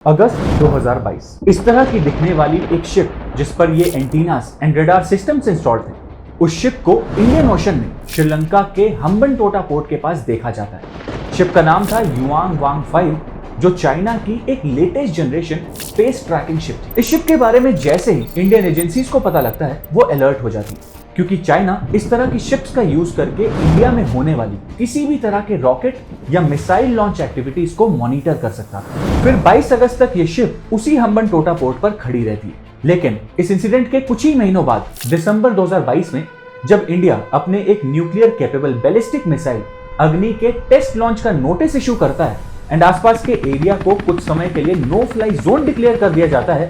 अगस्त 2022 इस तरह की दिखने वाली एक शिप जिस पर ये antennas and radar systems installed थे, उस शिप को इंडियन ओशन में श्रीलंका के हम्बनटोटा पोर्ट के पास देखा जाता है। शिप का नाम था युआंग वांग 5, जो चाइना की एक latest generation space trekking ship थी। इस शिप के बारे में जैसे ही इंडियन एजेंसीज को पता लगता है, वो अलर्ट हो जाती है, क्योंकि चाइना इस तरह की शिप्स का यूज करके इंडिया में होने वाली किसी भी तरह के रॉकेट या मिसाइल लॉन्च एक्टिविटीज को मॉनिटर कर सकता था। फिर 22 अगस्त तक ये शिप उसी हम्बनटोटा पोर्ट पर खड़ी रहती है। लेकिन इस इंसिडेंट के कुछ ही महीनों बाद दिसंबर 2022 में जब इंडिया अपने एक न्यूक्लियर कैपेबल बैलिस्टिक मिसाइल अग्नि के टेस्ट लॉन्च का नोटिस इशू करता है एंड आसपास के एरिया को कुछ समय के लिए नो फ्लाई जोन डिक्लेयर कर दिया जाता है,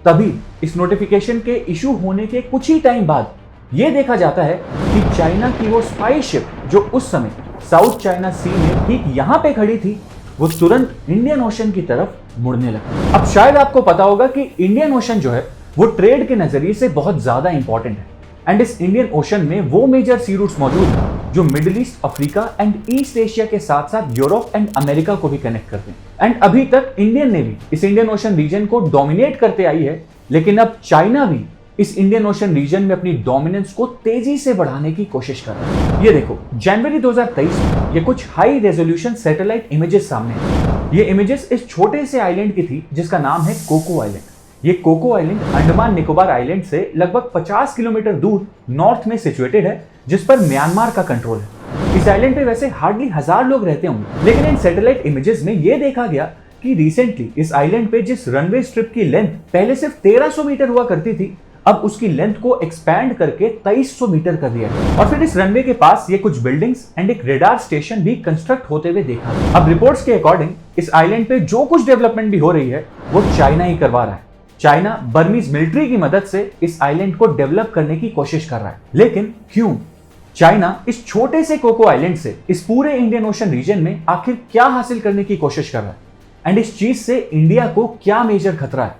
तभी इस नोटिफिकेशन के इशू होने के कुछ ही टाइम बाद यह देखा जाता है कि चाइना की वो स्पाई शिप जो उस समय साउथ चाइना सी में ठीक यहां पे खड़ी थी, वो तुरंत इंडियन ओशन की तरफ मुड़ने लगी। अब शायद आपको पता होगा कि इंडियन ओशन जो है वो ट्रेड के नजरिए से बहुत ज्यादा इंपॉर्टेंट है एंड इस इंडियन ओशन में वो मेजर सी रूट्स मौजूद हैं जो middle east, Africa and east Asia के साथ साथ यूरोप एंड अमेरिका को भी कनेक्ट करते हैं। एंड अभी तक इंडियन नेवी इस इंडियन ओशन रीजन को डोमिनेट करते आई है, लेकिन अब चाइना भी इस इंडियन ओशन रीजन में अपनी डोमिनेंस को तेजी से बढ़ाने की कोशिश कर रहा है। ये देखो, जनवरी 2023 में ये कुछ हाई रेजोल्यूशन सैटेलाइट इमेजेस सामने हैं। ये इमेजेस इस छोटे से आइलैंड की थी जिसका नाम है कोको आइलैंड। ये Coco Island Andaman Nicobar island से लगभग 50 किलोमीटर दूर नॉर्थ में सिचुएटेड है, जिस पर म्यांमार का कंट्रोल है। इस आइलैंड पे वैसे हार्डली 1000 लोग रहते होंगे, लेकिन इन सैटेलाइट इमेजेस में ये देखा गया कि रिसेंटली इस आइलैंड पे जिस रनवे स्ट्रिप की लेंथ पहले सिर्फ 1300 मीटर हुआ करती थी, अब उसकी लेंथ को एक्सपैंड करके 2300 मीटर कर दिया गया। और फिर इस रनवे के पास ये कुछ बिल्डिंग्स एंड एक रेडार स्टेशन भी कंस्ट्रक्ट होते हुए देखा गया। अब रिपोर्ट्स के अकॉर्डिंग इस आइलैंड पे जो कुछ डेवलपमेंट भी हो रही है वो चाइना ही करवा रहा है। चाइना बर्मीज मिलिट्री की मदद से इस आइलैंड को डेवलप करने की कोशिश कर रहा है। लेकिन क्यों? चाइना इस छोटे से कोको आइलैंड से इस पूरे इंडियन ओशन रीजन में आखिर क्या हासिल करने की कोशिश कर रहा है एंड इस चीज से इंडिया को क्या मेजर खतरा है?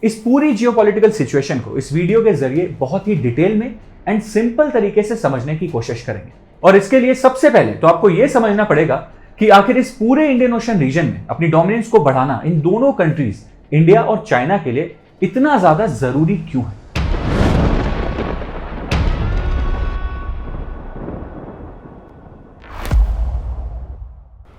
इस पूरी जियोपॉलिटिकल सिचुएशन को इस वीडियो के जरिए बहुत ही डिटेल में एंड सिंपल तरीके से समझने की कोशिश करेंगे। और इसके लिए सबसे पहले तो आपको यह समझना पड़ेगा कि आखिर इस पूरे इंडियन ओशन रीजन में अपनी डोमिनेंस को बढ़ाना इन दोनों कंट्रीज इंडिया और चाइना के लिए इतना ज्यादा जरूरी क्यों है।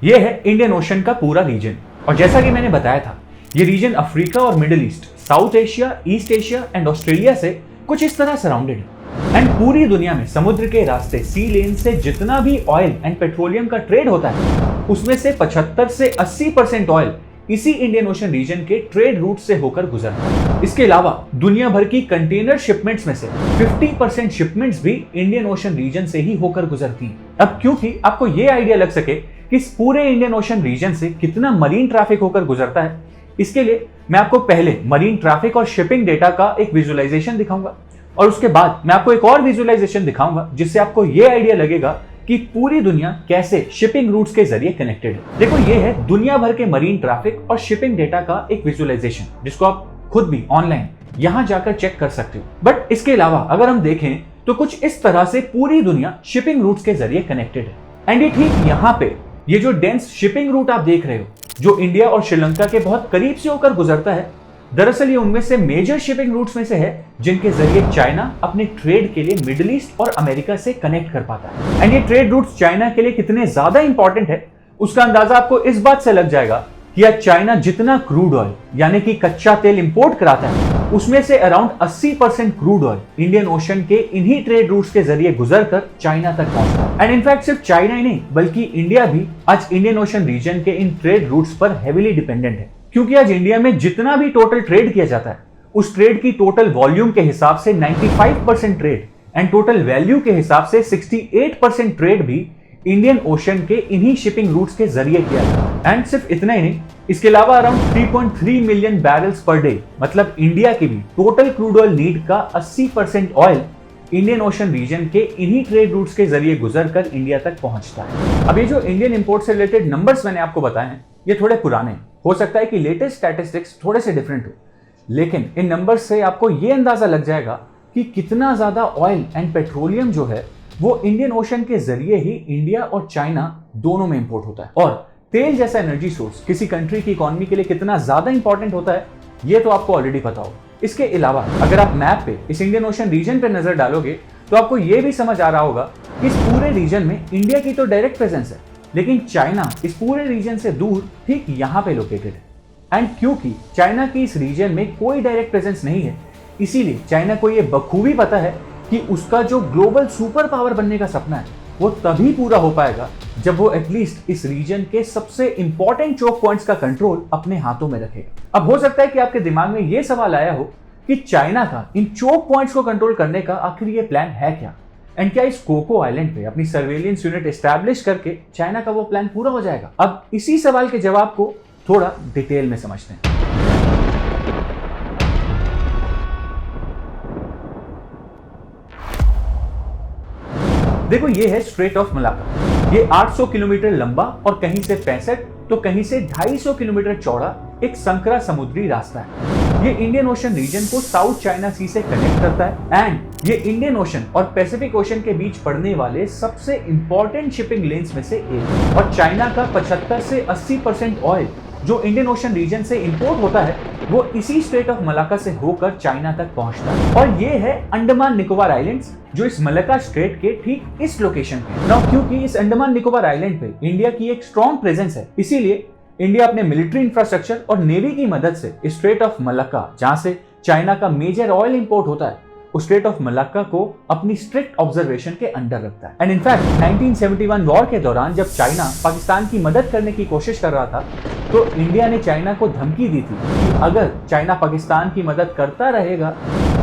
यह है इंडियन ओशन का पूरा रीजन, और जैसा कि मैंने बताया था, ये रीजन अफ्रीका और middle east, south Asia, east Asia and Australia से कुछ इस तरह सराउंडेड है। एंड पूरी दुनिया में समुद्र के रास्ते सी लेन से जितना भी ऑयल एंड पेट्रोलियम का ट्रेड होता है, उसमें से 75 से 80% ऑयल इसी इंडियन ओशन रीजन के ट्रेड रूट से होकर गुजरता है। इसके अलावा दुनिया भर की कंटेनर शिपमेंट्स में से 50% शिपमेंट्स भी इंडियन ओशन रीजन से ही होकर गुजरती हैं। अब क्योंकि आपको ये आइडिया लग सके कि इस पूरे इंडियन ओशन रीजन से कितना मरीन ट्रैफिक होकर गुजरता है, इसके लिए मैं आपको पहले मरीन ट्रैफिक और शिपिंग डेटा का एक विजुअलाइजेशन दिखाऊंगा, और उसके बाद मैं आपको एक और विजुअलाइजेशन दिखाऊंगा जिससे आपको यह आइडिया लगेगा कि पूरी दुनिया कैसे शिपिंग रूट्स के जरिए कनेक्टेड है। देखो, ये है दुनिया भर के मरीन ट्रैफिक और शिपिंग डेटा का एक विजुअलाइजेशन, जिसको आप खुद भी ऑनलाइन यहां जाकर चेक कर सकते हो। बट इसके अलावा अगर हम देखें तो कुछ इस तरह से पूरी दुनिया शिपिंग रूट्स के जरिए कनेक्टेड है। एंड ये ठीक यहां पे ये जो डेंस शिपिंग रूट आप देख रहे हो, जो इंडिया और श्रीलंका के बहुत करीब से होकर गुजरता है, दरअसल ये उनमें से मेजर शिपिंग रूट्स में से है जिनके जरिए चाइना अपने ट्रेड के लिए मिडिल ईस्ट और अमेरिका से कनेक्ट कर पाता है। एंड ये ट्रेड रूट्स चाइना के लिए कितने ज्यादा इंपॉर्टेंट है, उसका अंदाजा आपको इस बात से लग जाएगा कि आज चाइना जितना क्रूड ऑयल यानी कि कच्चा तेल इंपोर्ट कराता है, उसमें से around 80% crude oil Indian ocean के इन्हीं ट्रेड रूट्स के जरिए गुजरकर चाइना तक पहुंचता है। एंड इनफैक्ट सिर्फ चाइना ही नहीं, बल्कि इंडिया भी आज इंडियन ओशन रीजन के इन ट्रेड रूट्स पर हेवीली डिपेंडेंट है, क्योंकि आज इंडिया में जितना भी टोटल ट्रेड किया जाता है, उस ट्रेड की टोटल वॉल्यूम के हिसाब से 95% ट्रेड एंड टोटल वैल्यू के हिसाब से 68% ट्रेड भी इंडियन ओशन के इन्हीं शिपिंग रूट्स के जरिए किया जाता है। एंड सिर्फ इतना ही नहीं, इसके अलावा around 3.3 million barrels per day, मतलब इंडिया की भी टोटल क्रूड ऑयल नीड का 80% ऑयल इंडियन ओशन रीजन के इन्हीं ट्रेड रूट्स के जरिए गुजरकर इंडिया तक पहुंचता है। अब ये जो इंडियन इंपोर्ट से रिलेटेड नंबर्स मैंने आपको बताए हैं, ये थोड़े पुराने हैं, हो सकता है कि लेटेस्ट स्टैटिस्टिक्स थोड़े से डिफरेंट हो, लेकिन इन नंबर्स से आपको ये अंदाजा लग जाएगा कि कितना ज्यादा ऑयल एंड पेट्रोलियम जो है वो इंडियन ओशन के जरिए ही इंडिया और चाइना दोनों में इंपोर्ट होता है। और तेल जैसा एनर्जी सोर्स किसी कंट्री की इकोनॉमी के लिए कितना ज्यादा इंपॉर्टेंट होता है ये तो आपको ऑलरेडी पता हो। इसके अलावा अगर आप मैप पे इस इंडियन ओशन रीजन पे नजर डालोगे तो आपको ये भी समझ आ रहा होगा कि इस पूरे रीजन में इंडिया की तो डायरेक्ट प्रेजेंस है, लेकिन चाइना इस पूरे रीजन से दूर ठीक यहाँ पे लोकेटेड है। एंड क्योंकि चाइना की इस रीजन में कोई डायरेक्ट प्रेजेंस नहीं है, इसीलिए चाइना को ये बखूबी पता है कि उसका जो ग्लोबल सुपर पावर बनने का सपना है वो तभी पूरा हो पाएगा जब वो एटलीस्ट इस रीजन के सबसे इंपॉर्टेंट चोक पॉइंट्स का कंट्रोल अपने हाथों में रखेगा। अब हो सकता है कि आपके दिमाग में ये सवाल आया हो कि चाइना का इन चोक पॉइंट्स को कंट्रोल करने का आखिर ये प्लान है क्या, एंड क्या इस कोको आइलैंड पे अपनी सर्वेलियंस यूनिट एस्टैब्लिश करके चाइना का वो प्लान पूरा हो जाएगा। अब इसी सवाल के जवाब को थोड़ा डिटेल में समझते हैं। देखो ये है स्ट्रेट ऑफ मलाक्का। ये 800 किलोमीटर लंबा और कहीं से 65 तो कहीं से 250 किलोमीटर चौड़ा एक संकरा समुद्री रास्ता है। ये इंडियन ओशन रीजन को साउथ चाइना सी से कनेक्ट करता है एंड ये इंडियन ओशन और पैसिफिक ओशन के बीच पड़ने वाले सबसे इंपॉर्टेंट शिपिंग लेन्स में से एक है। और चाइना का 75 से 80% ऑयल जो इंडियन ओशन रीजन से इंपोर्ट होता है वो इसी स्ट्रेट ऑफ मलाक्का से होकर चाइना तक पहुंचता है। और ये है अंडमान निकोबार आइलैंड्स जो इस मलाक्का स्ट्रेट के ठीक इस लोकेशन पे। नाउ क्योंकि इस अंडमान निकोबार आइलैंड पे इंडिया की एक स्ट्रॉन्ग प्रेजेंस है, इसीलिए इंडिया अपने मिलिट्री इंफ्रास्ट्रक्चर और नेवी की मदद से स्ट्रेट ऑफ मलाक्का, जहां से चाइना का मेजर ऑयल इंपोर्ट होता है, उस स्ट्रेट ऑफ मलाक्का को अपनी स्ट्रिक्ट ऑब्जर्वेशन के अंडर रखता है। एंड इनफैक्ट 1971 वॉर के दौरान जब चाइना पाकिस्तान की मदद करने की कोशिश कर रहा था तो इंडिया ने चाइना को धमकी दी थी कि अगर चाइना पाकिस्तान की मदद करता रहेगा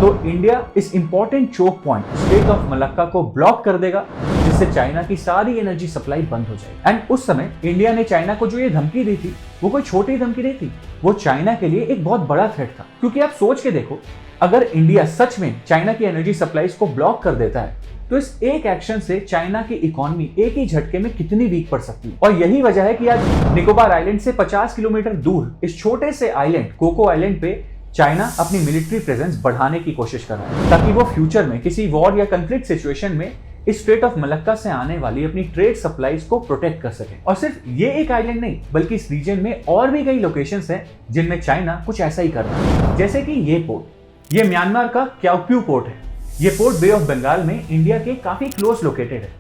तो इंडिया इस important choke point strait of Malacca को ब्लॉक कर देगा, जिससे चाइना की सारी एनर्जी सप्लाई बंद हो जाएगी। एंड उस समय इंडिया ने चाइना को जो ये धमकी दी थी वो कोई छोटी धमकी नहीं थी, वो चाइना के लिए एक बहुत बड़ा थ्रेट था। क्योंकि आप सोच के देखो, अगर इंडिया सच में चाइना की एनर्जी सप्लाईज को ब्लॉक कर देता है तो इस एक एक्शन से चाइना की इकोनॉमी एक ही झटके में कितनी वीक पड़ सकती है। और यही वजह है कि आज निकोबार आइलैंड से 50 किलोमीटर दूर इस छोटे से आइलैंड कोको आइलैंड पे चाइना अपनी मिलिट्री प्रेजेंस बढ़ाने की कोशिश कर रहा है, ताकि वो फ्यूचर में किसी वॉर या कंफ्लिक्ट सिचुएशन में इस स्ट्रेट ऑफ मलाक्का से आने वाली अपनी ट्रेड सप्लाईज को प्रोटेक्ट कर सके। और सिर्फ ये एक आइलैंड नहीं, बल्कि इस रीजन में और भी कई लोकेशंस हैं जिनमें चाइना कुछ ऐसा ही कर रहा है। जैसे कि ये पोर्ट, ये म्यांमार का क्याओक्यू पोर्ट है। ये पोर्ट बे ऑफ बंगाल में इंडिया के काफी क्लोज लोकेटेड है।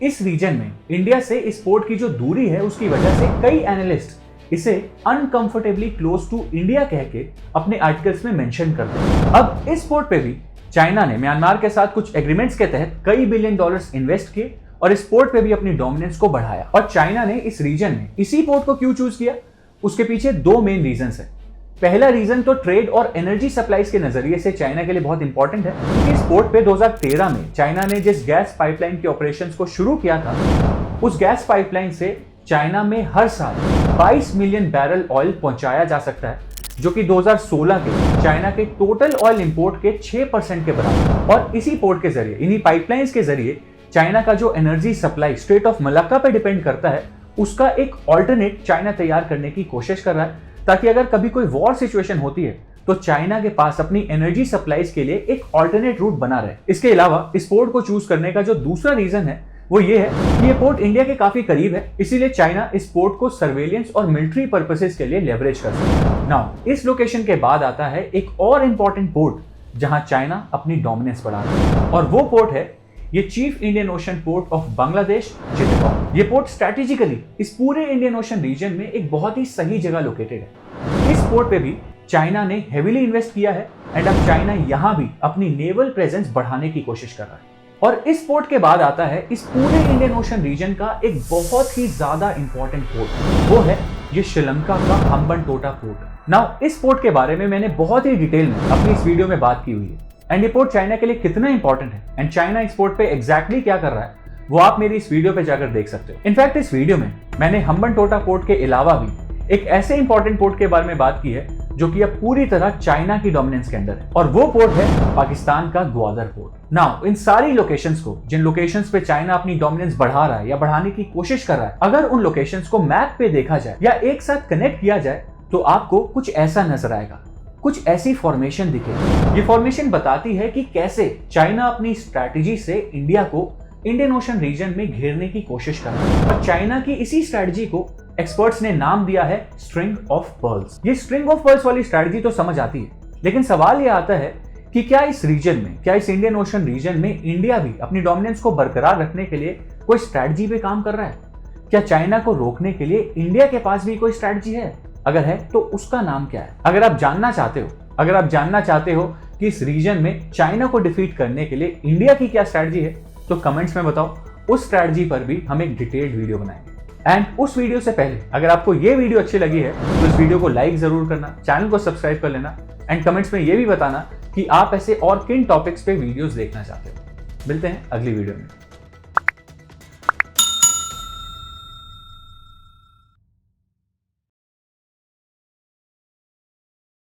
इस रीजन में इंडिया से इस पोर्ट की जो दूरी है उसकी वजह से कई एनालिस्ट इसे अनकंफर्टेबली क्लोज टू इंडिया कह के अपने आर्टिकल्स में मेंशन करते हैं। अब इस पोर्ट पे भी चाइना ने म्यांमार के साथ कुछ एग्रीमेंट्स के तहत कई बिलियन डॉलर्स इन्वेस्ट किए और इस पोर्ट पे भी अपनी डोमिनेंस को बढ़ाया। और चाइना ने इस रीजन में इसी पोर्ट को क्यों चूज किया, उसके पीछे दो मेन रीजंस है। पहला रीजन तो ट्रेड और एनर्जी सप्लाईज के नजरिए से चाइना के लिए बहुत इंपॉर्टेंट है, क्योंकि इस पोर्ट पे 2013 में चाइना ने जिस गैस पाइपलाइन के ऑपरेशंस को शुरू किया था, उस गैस पाइपलाइन से चाइना में हर साल 22 मिलियन बैरल ऑयल पहुंचाया जा सकता है, जो कि 2016 के चाइना के टोटल ऑयल इंपोर्ट के 6% के बराबर। और इसी पोर्ट के जरिए, इन्हीं पाइपलाइंस के जरिए चाइना का जो energy supply straight of Malacca पे डिपेंड करता है, उसका एक ऑल्टरनेट चाइना तैयार करने की कोशिश कर रहा है, ताकि अगर कभी कोई वॉर सिचुएशन होती है तो चाइना के पास अपनी एनर्जी सप्लाईज के लिए एक ऑल्टरनेट रूट बना रहे। इसके अलावा इस पोर्ट को चूज करने का जो दूसरा रीजन है वो ये है कि ये पोर्ट इंडिया के काफी करीब है, इसीलिए चाइना इस पोर्ट को सर्वेलियंस और मिलिट्री पर्पसेस के लिए लेवरेज कर सकता है। नाउ इस लोकेशन के बाद आता है एक और इंपॉर्टेंट पोर्ट जहां चाइना अपनी डोमिनेंस बढ़ा रहा है, और वो पोर्ट है ये chief Indian ocean port of Bangladesh, Chittagong. ये पोर्ट स्ट्रेटेजिकली इस पूरे इंडियन ओशन रीजन में एक बहुत ही सही जगह लोकेटेड है। इस पोर्ट पे भी चाइना ने हेवीली इन्वेस्ट किया है एंड अब चाइना यहां भी अपनी नेवल प्रेजेंस बढ़ाने की कोशिश कर रहा है। और इस पोर्ट के बाद आता है इस पूरे इंडियन ओशन रीजन का एक बहुत ही ज्यादा इंपॉर्टेंट पोर्ट, वो है ये श्रीलंका का हम्बनटोटा पोर्ट। नाउ इस पोर्ट के बारे में मैंने बहुत ही डिटेल में अपनी इस वीडियो में बात की हुई है, एंड ये पोर्ट चाइना के लिए कितना इंपॉर्टेंट है एंड चाइना इस पोर्ट पे एग्जैक्टली क्या कर रहा है वो आप मेरी इस वीडियो पे जाकर देख सकते हो। इनफैक्ट इस वीडियो में मैंने हम्बनटोटा पोर्ट के अलावा भी एक ऐसे इंपॉर्टेंट पोर्ट के बारे में बात की है जो कि अब पूरी तरह चाइना की डोमिनेंस के अंदर है, और वो पोर्ट है पाकिस्तान का ग्वादर पोर्ट। नाउ इन सारी लोकेशंस को, जिन लोकेशंस पे चाइना अपनी डोमिनेंस बढ़ा रहा है या बढ़ाने की कोशिश कर रहा है, अगर उन लोकेशंस को मैप पे देखा जाए या एक साथ कनेक्ट किया जाए तो आपको कुछ ऐसा नजर आएगा, कुछ ऐसी फॉर्मेशन दिखेगी। ये फॉर्मेशन बताती है कि कैसे चाइना अपनी स्ट्रैटेजी से इंडिया को इंडियन ओशन रीजन में घेरने की कोशिश कर रहा है, और चाइना की इसी स्ट्रैटेजी को एक्सपर्ट्स ने नाम दिया है स्ट्रिंग ऑफ पर्ल्स। ये स्ट्रिंग ऑफ पर्ल्स वाली स्ट्रैटेजी तो समझ आती है, लेकिन सवाल ये आता है कि क्या इस रीजन में, क्या इस इंडियन ओशन रीजन में इंडिया भी अपनी डोमिनेंस को बरकरार रखने के लिए कोई स्ट्रैटेजी पे काम कर रहा है? क्या चाइना को रोकने के लिए इंडिया के पास भी कोई स्ट्रैटेजी है? अगर है तो उसका नाम क्या है? अगर आप जानना चाहते हो कि इस रीजन में चाइना को डिफीट करने के लिए इंडिया की क्या स्ट्रैटेजी है, तो कमेंट्स में बताओ। उस स्ट्रैटेजी पर भी हम एक डिटेल्ड वीडियो बनाएंगे। एंड उस वीडियो से पहले अगर आपको ये वीडियो अच्छी लगी है तो इस वीडियो को लाइक जरूर करना, चैनल को सब्सक्राइब कर लेना एंड कमेंट्स में ये भी बताना कि आप ऐसे और किन टॉपिक्स पे वीडियोस देखना चाहते हो। मिलते हैं अगली वीडियो में।